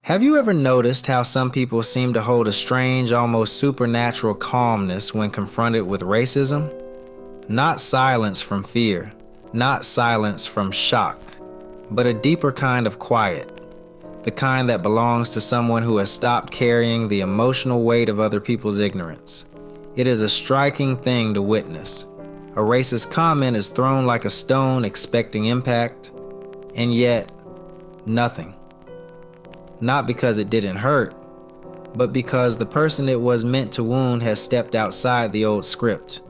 Have you ever noticed how some people seem to hold a strange, almost supernatural calmness when confronted with racism? Not silence from fear, not silence from shock, but a deeper kind of quiet. The kind that belongs to someone who has stopped carrying the emotional weight of other people's ignorance. It is a striking thing to witness. A racist comment is thrown like a stone expecting impact, and yet, nothing. Not because it didn't hurt, but because the person it was meant to wound has stepped outside the old script.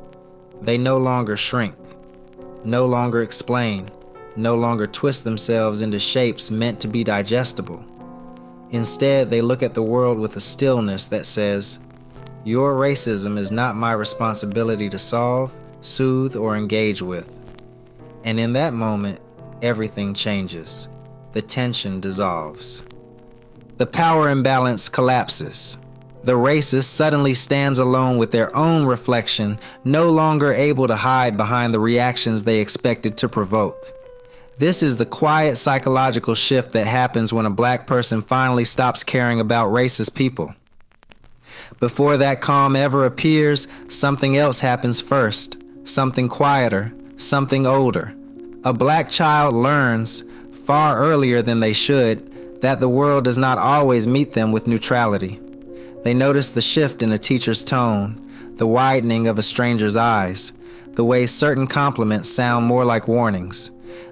They no longer shrink, no longer explain, no longer twist themselves into shapes meant to be digestible. Instead, they look at the world with a stillness that says, "Your racism is not my responsibility to solve, soothe, or engage with." And in that moment, everything changes. The tension dissolves. The power imbalance collapses. The racist suddenly stands alone with their own reflection, no longer able to hide behind the reactions they expected to provoke. This is the quiet psychological shift that happens when a black person finally stops caring about racist people. Before that calm ever appears, something else happens first, something quieter, something older. A black child learns, far earlier than they should, that the world does not always meet them with neutrality. They notice the shift in a teacher's tone, the widening of a stranger's eyes, the way certain compliments sound more like warnings.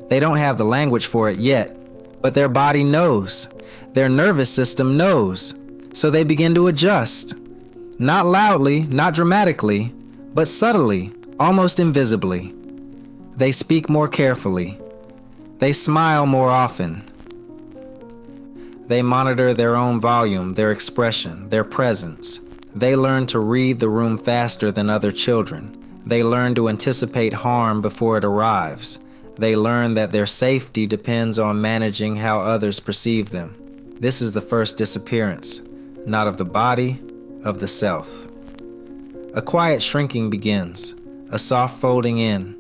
They don't have the language for it yet, but their body knows. Their nervous system knows. So they begin to adjust. Not loudly, not dramatically, but subtly, almost invisibly. They speak more carefully. They smile more often. They monitor their own volume, their expression, their presence. They learn to read the room faster than other children. They learn to anticipate harm before it arrives. They learn that their safety depends on managing how others perceive them. This is the first disappearance, not of the body, of the self. A quiet shrinking begins, a soft folding in,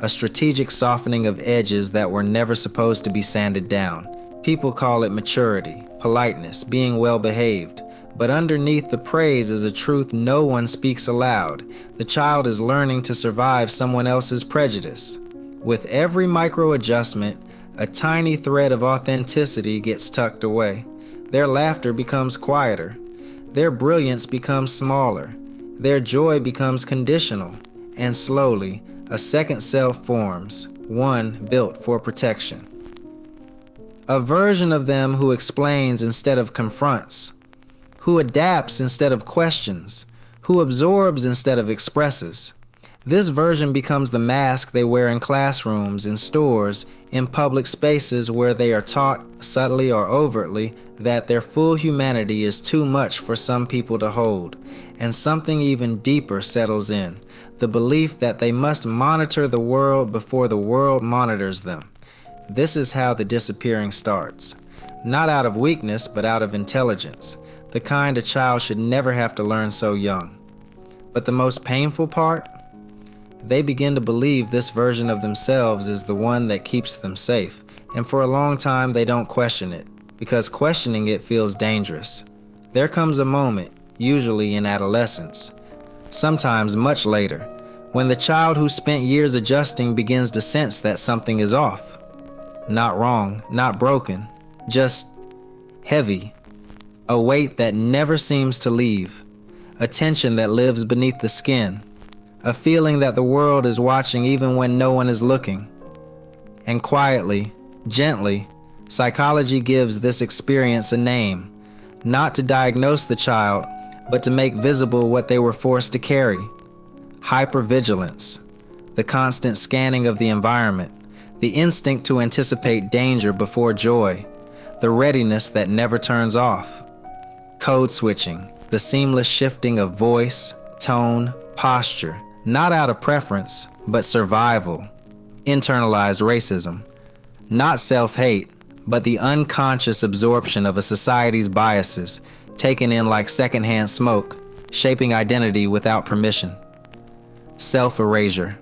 a strategic softening of edges that were never supposed to be sanded down. People call it maturity, politeness, being well behaved. But underneath the praise is a truth no one speaks aloud. The child is learning to survive someone else's prejudice. With every micro adjustment, a tiny thread of authenticity gets tucked away. Their laughter becomes quieter. Their brilliance becomes smaller. Their joy becomes conditional. And slowly, a second self forms, one built for protection. A version of them who explains instead of confronts, who adapts instead of questions, who absorbs instead of expresses. This version becomes the mask they wear in classrooms, in stores, in public spaces where they are taught, subtly or overtly, that their full humanity is too much for some people to hold, and something even deeper settles in, the belief that they must monitor the world before the world monitors them. This is how the disappearing starts. Not out of weakness, but out of intelligence, the kind a child should never have to learn so young. But the most painful part? They begin to believe this version of themselves is the one that keeps them safe, and for a long time they don't question it, because questioning it feels dangerous. There comes a moment, usually in adolescence, sometimes much later, when the child who spent years adjusting begins to sense that something is off. Not wrong, not broken, just heavy. A weight that never seems to leave. A tension that lives beneath the skin. A feeling that the world is watching even when no one is looking. And quietly, gently, psychology gives this experience a name. Not to diagnose the child, but to make visible what they were forced to carry. Hypervigilance. The constant scanning of the environment. The instinct to anticipate danger before joy, the readiness that never turns off. Code switching, the seamless shifting of voice, tone, posture, not out of preference, but survival. Internalized racism, not self-hate, but the unconscious absorption of a society's biases, taken in like secondhand smoke, shaping identity without permission. Self-erasure.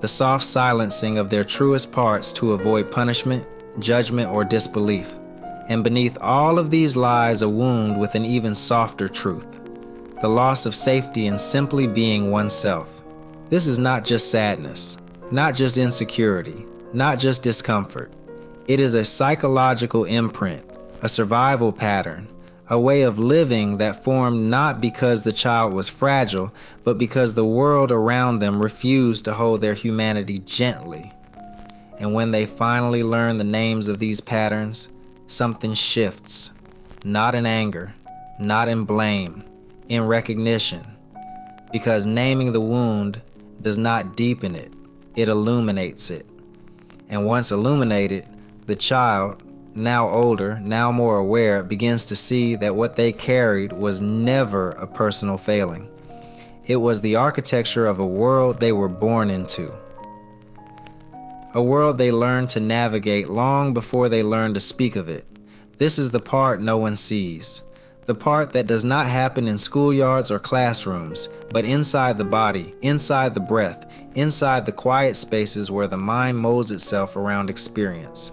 The soft silencing of their truest parts to avoid punishment, judgment, or disbelief. And beneath all of these lies, a wound with an even softer truth: the loss of safety in simply being oneself. This is not just sadness, not just insecurity, not just discomfort. It is a psychological imprint, a survival pattern, a way of living that formed not because the child was fragile, but because the world around them refused to hold their humanity gently. And when they finally learn the names of these patterns, something shifts, not in anger, not in blame, in recognition. Because naming the wound does not deepen it, it illuminates it. And once illuminated, the child, now older, now more aware, begins to see that what they carried was never a personal failing. It was the architecture of a world they were born into. A world they learned to navigate long before they learned to speak of it. This is the part no one sees. The part that does not happen in schoolyards or classrooms, but inside the body, inside the breath, inside the quiet spaces where the mind molds itself around experience.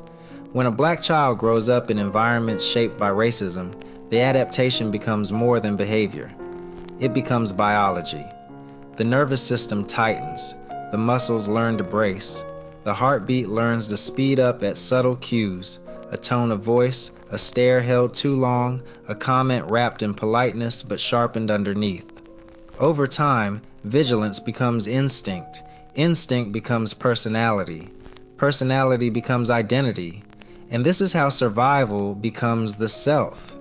When a black child grows up in environments shaped by racism, the adaptation becomes more than behavior. It becomes biology. The nervous system tightens, the muscles learn to brace, the heartbeat learns to speed up at subtle cues, a tone of voice, a stare held too long, a comment wrapped in politeness but sharpened underneath. Over time, vigilance becomes instinct. Instinct becomes personality. Personality becomes identity. And this is how survival becomes the self.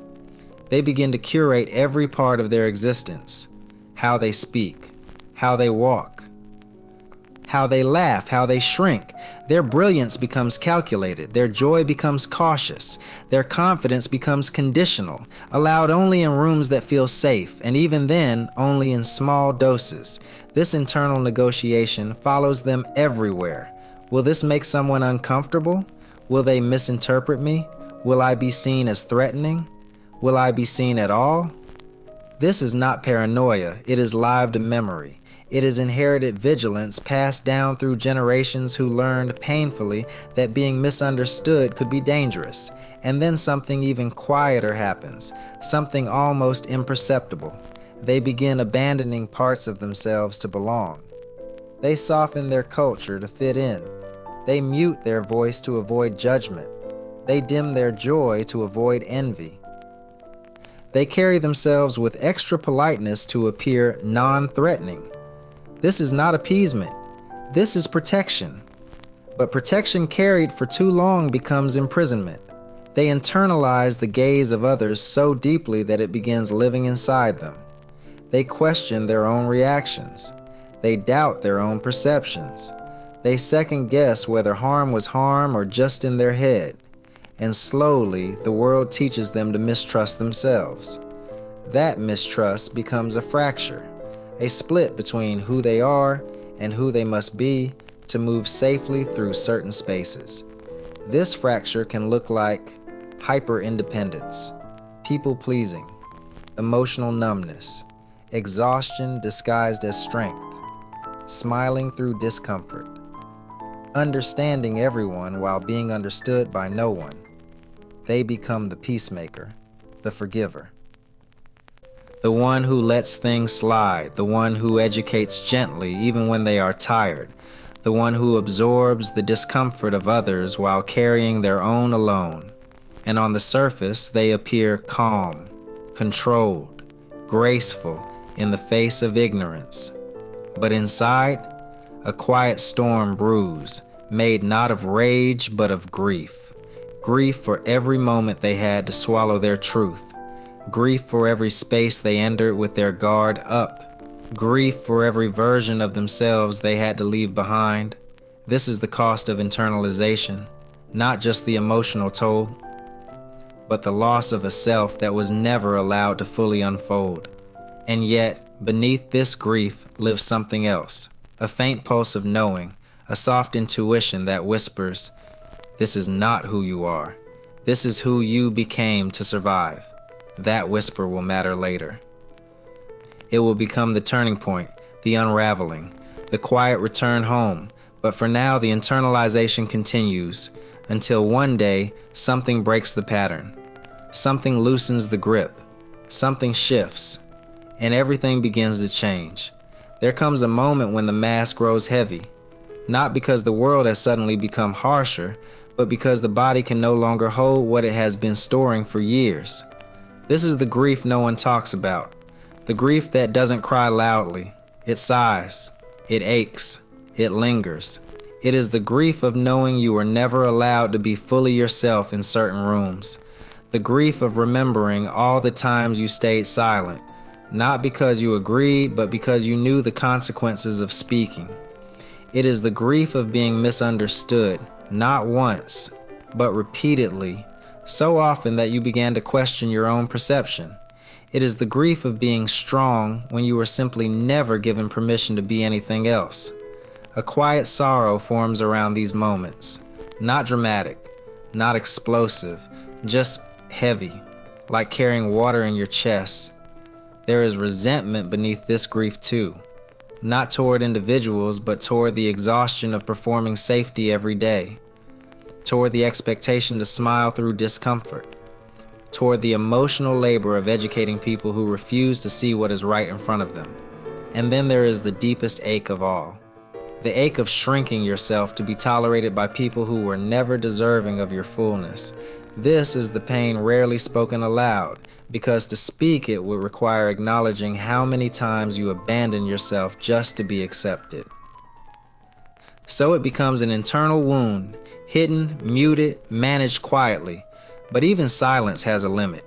They begin to curate every part of their existence: how they speak, how they walk, how they laugh, how they shrink. Their brilliance becomes calculated, their joy becomes cautious, their confidence becomes conditional, allowed only in rooms that feel safe, and even then, only in small doses. This internal negotiation follows them everywhere. Will this make someone uncomfortable? Will they misinterpret me? Will I be seen as threatening? Will I be seen at all? This is not paranoia, it is lived memory. It is inherited vigilance passed down through generations who learned painfully that being misunderstood could be dangerous. And then something even quieter happens, something almost imperceptible. They begin abandoning parts of themselves to belong. They soften their culture to fit in. They mute their voice to avoid judgment. They dim their joy to avoid envy. They carry themselves with extra politeness to appear non-threatening. This is not appeasement. This is protection. But protection carried for too long becomes imprisonment. They internalize the gaze of others so deeply that it begins living inside them. They question their own reactions. They doubt their own perceptions. They second guess whether harm was harm or just in their head. And slowly, the world teaches them to mistrust themselves. That mistrust becomes a fracture, a split between who they are and who they must be to move safely through certain spaces. This fracture can look like hyper-independence, people-pleasing, emotional numbness, exhaustion disguised as strength, smiling through discomfort, understanding everyone while being understood by no one. They become the peacemaker, the forgiver. The one who lets things slide, the one who educates gently even when they are tired, the one who absorbs the discomfort of others while carrying their own alone. And on the surface, they appear calm, controlled, graceful in the face of ignorance. But inside, a quiet storm brews, made not of rage but of grief. Grief for every moment they had to swallow their truth. Grief for every space they entered with their guard up. Grief for every version of themselves they had to leave behind. This is the cost of internalization, not just the emotional toll, but the loss of a self that was never allowed to fully unfold. And yet, beneath this grief lives something else, a faint pulse of knowing, a soft intuition that whispers, "This is not who you are. This is who you became to survive." That whisper will matter later. It will become the turning point, the unraveling, the quiet return home. But for now, the internalization continues until one day something breaks the pattern. Something loosens the grip, something shifts, and everything begins to change. There comes a moment when the mask grows heavy, not because the world has suddenly become harsher, but because the body can no longer hold what it has been storing for years. This is the grief no one talks about, the grief that doesn't cry loudly. It sighs, it aches, it lingers. It is the grief of knowing you were never allowed to be fully yourself in certain rooms. The grief of remembering all the times you stayed silent, not because you agreed, but because you knew the consequences of speaking. It is the grief of being misunderstood, not once, but repeatedly, so often that you began to question your own perception. It is the grief of being strong when you were simply never given permission to be anything else. A quiet sorrow forms around these moments, not dramatic, not explosive, just heavy, like carrying water in your chest. There is resentment beneath this grief too, not toward individuals, but toward the exhaustion of performing safety every day, toward the expectation to smile through discomfort, toward the emotional labor of educating people who refuse to see what is right in front of them. And then there is the deepest ache of all, the ache of shrinking yourself to be tolerated by people who were never deserving of your fullness. This is the pain rarely spoken aloud, because to speak it would require acknowledging how many times you abandon yourself just to be accepted. So it becomes an internal wound, hidden, muted, managed quietly. But even silence has a limit.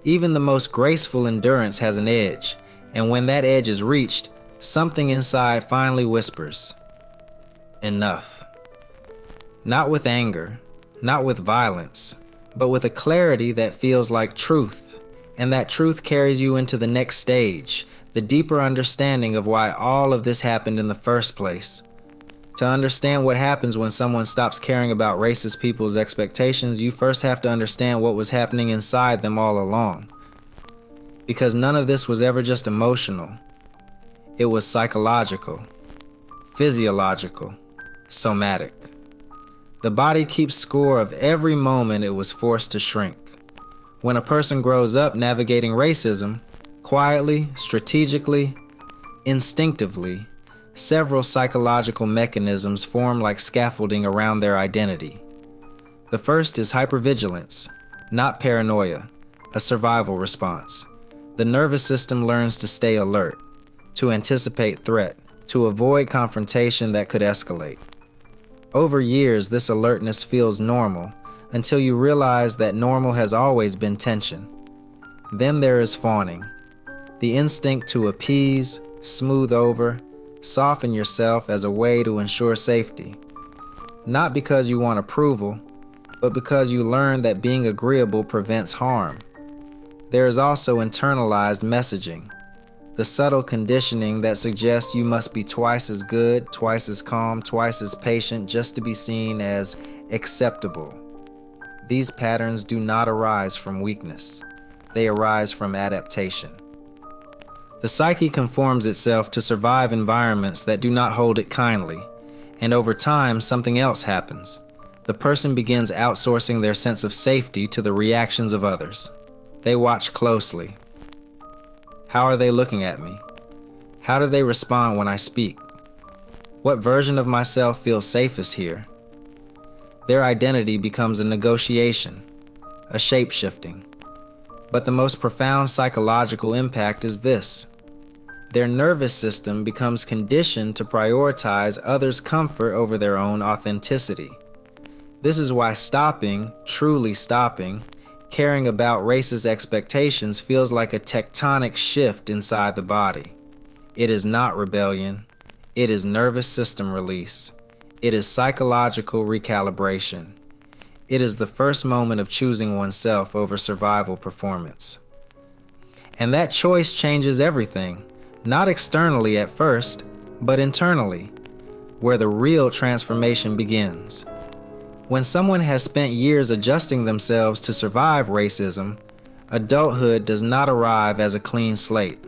Even the most graceful endurance has an edge, and when that edge is reached, something inside finally whispers, "Enough." Not with anger, not with violence, but with a clarity that feels like truth. And that truth carries you into the next stage, the deeper understanding of why all of this happened in the first place. To understand what happens when someone stops caring about racist people's expectations, you first have to understand what was happening inside them all along. Because none of this was ever just emotional. It was psychological, physiological, somatic. The body keeps score of every moment it was forced to shrink. When a person grows up navigating racism, quietly, strategically, instinctively, several psychological mechanisms form like scaffolding around their identity. The first is hypervigilance, not paranoia, a survival response. The nervous system learns to stay alert, to anticipate threat, to avoid confrontation that could escalate. Over years, this alertness feels normal until you realize that normal has always been tension. Then there is fawning, the instinct to appease, smooth over, soften yourself as a way to ensure safety. Not because you want approval, but because you learn that being agreeable prevents harm. There is also internalized messaging, the subtle conditioning that suggests you must be twice as good, twice as calm, twice as patient just to be seen as acceptable. These patterns do not arise from weakness. They arise from adaptation. The psyche conforms itself to survive environments that do not hold it kindly, and over time, something else happens. The person begins outsourcing their sense of safety to the reactions of others. They watch closely. How are they looking at me? How do they respond when I speak? What version of myself feels safest here? Their identity becomes a negotiation, a shape-shifting. But the most profound psychological impact is this. Their nervous system becomes conditioned to prioritize others' comfort over their own authenticity. This is why stopping, truly stopping, caring about racist expectations feels like a tectonic shift inside the body. It is not rebellion. It is nervous system release. It is psychological recalibration. It is the first moment of choosing oneself over survival performance. And that choice changes everything, not externally at first, but internally, where the real transformation begins. When someone has spent years adjusting themselves to survive racism, adulthood does not arrive as a clean slate.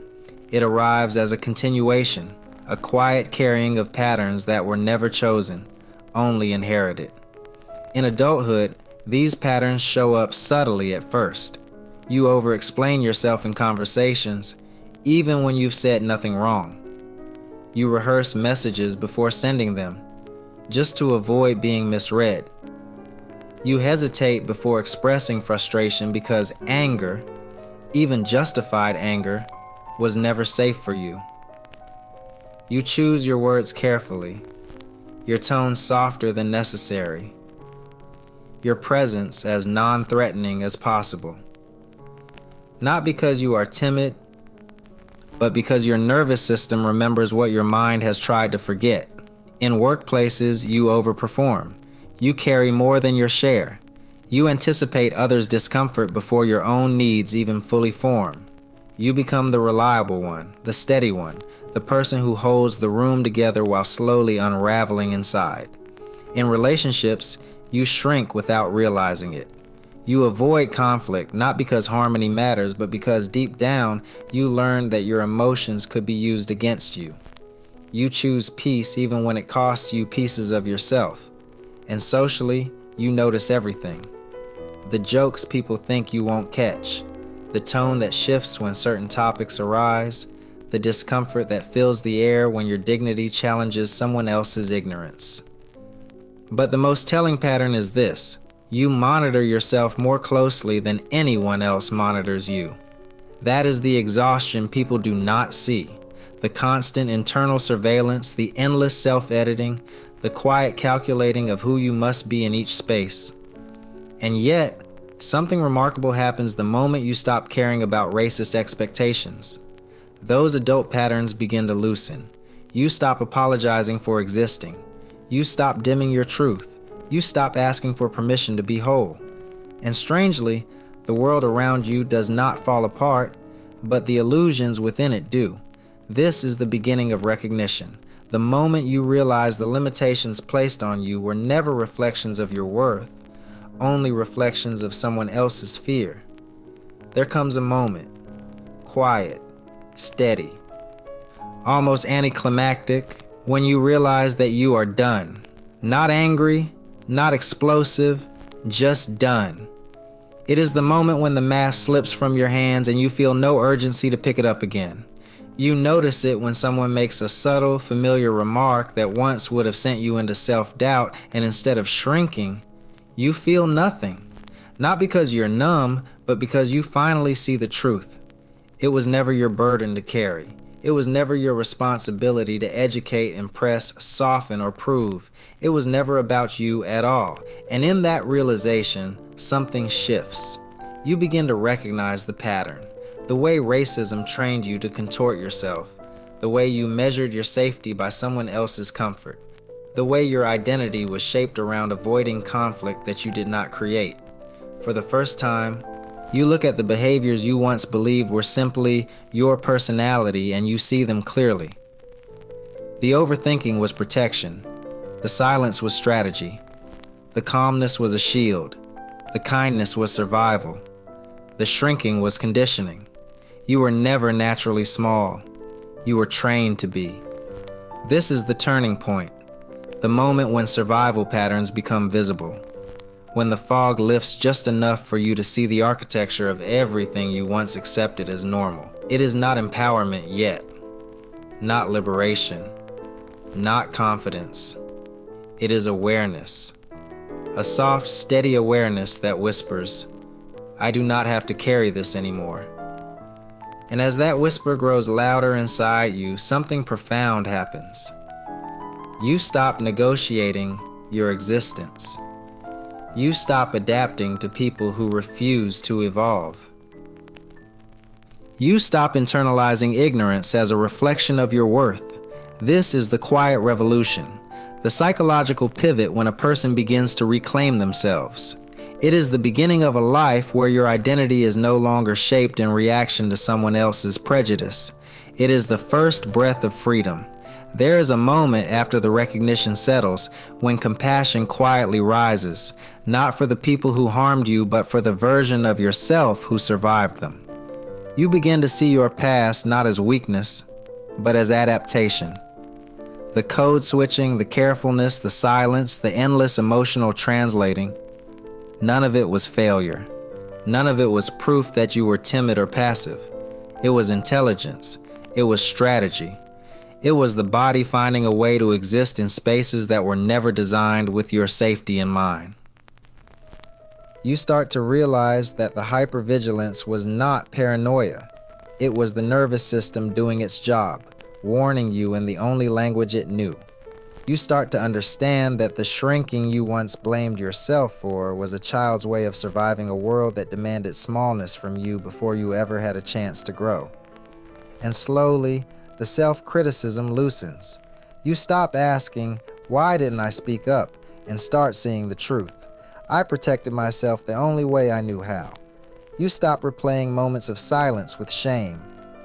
It arrives as a continuation, a quiet carrying of patterns that were never chosen, only inherited. In adulthood, these patterns show up subtly at first. You over-explain yourself in conversations, even when you've said nothing wrong. You rehearse messages before sending them, just to avoid being misread. You hesitate before expressing frustration because anger, even justified anger, was never safe for you. You choose your words carefully, your tone softer than necessary, your presence as non-threatening as possible. Not because you are timid, but because your nervous system remembers what your mind has tried to forget. In workplaces, you overperform. You carry more than your share. You anticipate others' discomfort before your own needs even fully form. You become the reliable one, the steady one, the person who holds the room together while slowly unraveling inside. In relationships, you shrink without realizing it. You avoid conflict, not because harmony matters, but because deep down, you learn that your emotions could be used against you. You choose peace even when it costs you pieces of yourself. And socially, you notice everything. The jokes people think you won't catch, the tone that shifts when certain topics arise, the discomfort that fills the air when your dignity challenges someone else's ignorance. But the most telling pattern is this: you monitor yourself more closely than anyone else monitors you. That is the exhaustion people do not see. The constant internal surveillance, the endless self-editing, the quiet calculating of who you must be in each space. And yet, something remarkable happens the moment you stop caring about racist expectations. Those adult patterns begin to loosen. You stop apologizing for existing. You stop dimming your truth. You stop asking for permission to be whole. And strangely, the world around you does not fall apart, but the illusions within it do. This is the beginning of recognition. The moment you realize the limitations placed on you were never reflections of your worth, only reflections of someone else's fear. There comes a moment, quiet, steady, almost anticlimactic, when you realize that you are done. Not angry, not explosive, just done. It is the moment when the mask slips from your hands and you feel no urgency to pick it up again. You notice it when someone makes a subtle, familiar remark that once would have sent you into self-doubt, and instead of shrinking, you feel nothing. Not because you're numb, but because you finally see the truth. It was never your burden to carry. It was never your responsibility to educate, impress, soften, or prove. It was never about you at all. And in that realization, something shifts. You begin to recognize the pattern. The way racism trained you to contort yourself. The way you measured your safety by someone else's comfort. The way your identity was shaped around avoiding conflict that you did not create. For the first time, you look at the behaviors you once believed were simply your personality and you see them clearly. The overthinking was protection. The silence was strategy. The calmness was a shield. The kindness was survival. The shrinking was conditioning. You were never naturally small. You were trained to be. This is the turning point. The moment when survival patterns become visible. When the fog lifts just enough for you to see the architecture of everything you once accepted as normal. It is not empowerment yet. Not liberation. Not confidence. It is awareness. A soft, steady awareness that whispers, I do not have to carry this anymore. And as that whisper grows louder inside you, something profound happens. You stop negotiating your existence. You stop adapting to people who refuse to evolve. You stop internalizing ignorance as a reflection of your worth. This is the quiet revolution, the psychological pivot when a person begins to reclaim themselves. It is the beginning of a life where your identity is no longer shaped in reaction to someone else's prejudice. It is the first breath of freedom. There is a moment after the recognition settles when compassion quietly rises, not for the people who harmed you, but for the version of yourself who survived them. You begin to see your past not as weakness, but as adaptation. The code switching, the carefulness, the silence, the endless emotional translating, none of it was failure. None of it was proof that you were timid or passive. It was intelligence. It was strategy. It was the body finding a way to exist in spaces that were never designed with your safety in mind. You start to realize that the hypervigilance was not paranoia. It was the nervous system doing its job, warning you in the only language it knew. You start to understand that the shrinking you once blamed yourself for was a child's way of surviving a world that demanded smallness from you before you ever had a chance to grow. And slowly, the self-criticism loosens. You stop asking, "Why didn't I speak up?" and start seeing the truth. I protected myself the only way I knew how. You stop replaying moments of silence with shame.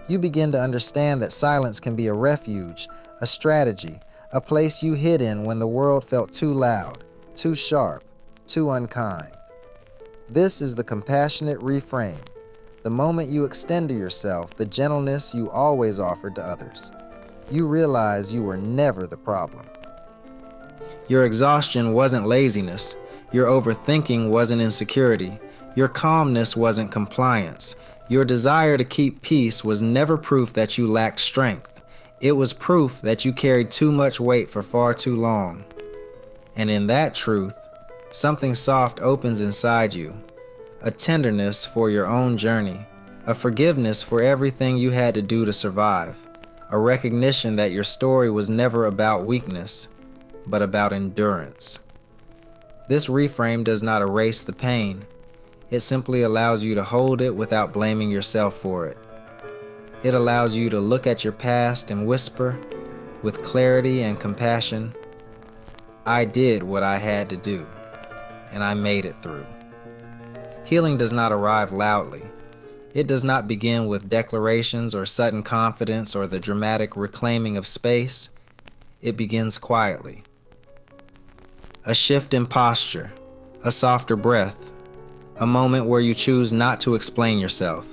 You begin to understand that silence can be a refuge, a strategy, a place you hid in when the world felt too loud, too sharp, too unkind. This is the compassionate reframe. The moment you extend to yourself the gentleness you always offered to others, you realize you were never the problem. Your exhaustion wasn't laziness. Your overthinking wasn't insecurity. Your calmness wasn't compliance. Your desire to keep peace was never proof that you lacked strength. It was proof that you carried too much weight for far too long. And in that truth, something soft opens inside you. A tenderness for your own journey. A forgiveness for everything you had to do to survive. A recognition that your story was never about weakness, but about endurance. This reframe does not erase the pain. It simply allows you to hold it without blaming yourself for it. It allows you to look at your past and whisper, with clarity and compassion, "I did what I had to do, and I made it through." Healing does not arrive loudly. It does not begin with declarations or sudden confidence or the dramatic reclaiming of space. It begins quietly. A shift in posture, a softer breath, a moment where you choose not to explain yourself.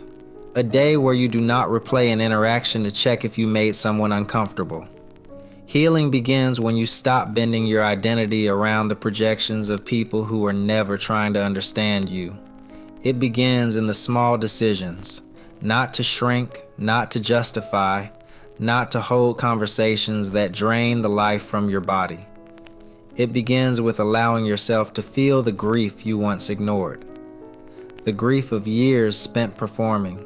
A day where you do not replay an interaction to check if you made someone uncomfortable. Healing begins when you stop bending your identity around the projections of people who are never trying to understand you. It begins in the small decisions, not to shrink, not to justify, not to hold conversations that drain the life from your body. It begins with allowing yourself to feel the grief you once ignored. The grief of years spent performing.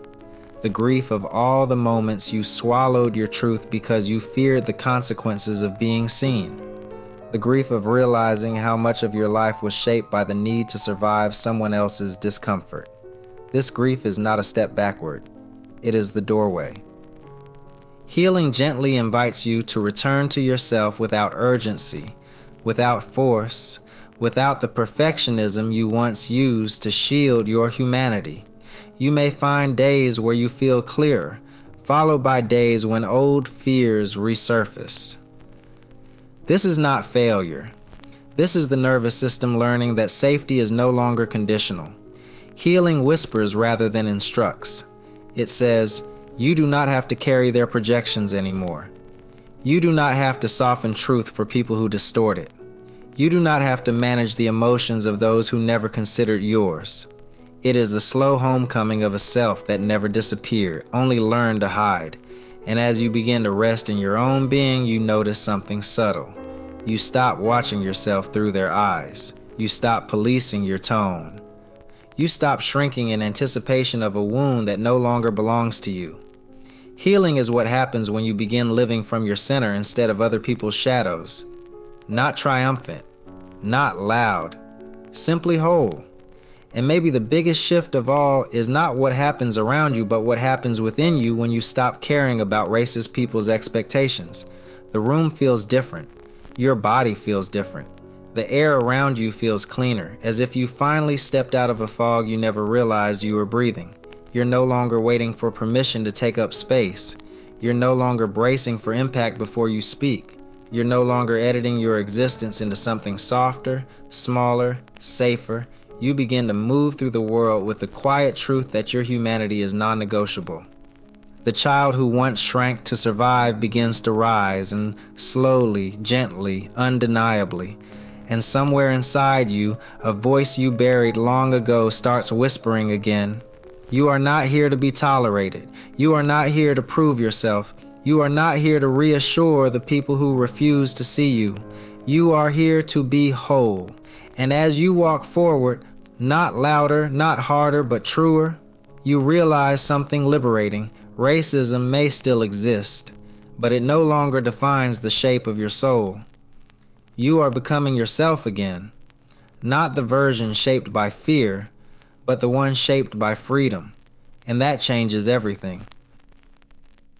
The grief of all the moments you swallowed your truth because you feared the consequences of being seen. The grief of realizing how much of your life was shaped by the need to survive someone else's discomfort. This grief is not a step backward. It is the doorway. Healing gently invites you to return to yourself without urgency, without force, without the perfectionism you once used to shield your humanity. You may find days where you feel clearer, followed by days when old fears resurface. This is not failure. This is the nervous system learning that safety is no longer conditional. Healing whispers rather than instructs. It says, you do not have to carry their projections anymore. You do not have to soften truth for people who distort it. You do not have to manage the emotions of those who never considered yours. It is the slow homecoming of a self that never disappeared, only learned to hide. And as you begin to rest in your own being, you notice something subtle. You stop watching yourself through their eyes. You stop policing your tone. You stop shrinking in anticipation of a wound that no longer belongs to you. Healing is what happens when you begin living from your center instead of other people's shadows. Not triumphant, not loud, simply whole. And maybe the biggest shift of all is not what happens around you, but what happens within you when you stop caring about racist people's expectations. The room feels different. Your body feels different. The air around you feels cleaner, as if you finally stepped out of a fog you never realized you were breathing. You're no longer waiting for permission to take up space. You're no longer bracing for impact before you speak. You're no longer editing your existence into something softer, smaller, safer. You begin to move through the world with the quiet truth that your humanity is non-negotiable. The child who once shrank to survive begins to rise, and slowly, gently, undeniably. and somewhere inside you, a voice you buried long ago starts whispering again. You are not here to be tolerated. You are not here to prove yourself. You are not here to reassure the people who refuse to see you. You are here to be whole. And as you walk forward, not louder, not harder, but truer, you realize something liberating. Racism may still exist, but it no longer defines the shape of your soul. You are becoming yourself again, not the version shaped by fear, but the one shaped by freedom, and that changes everything.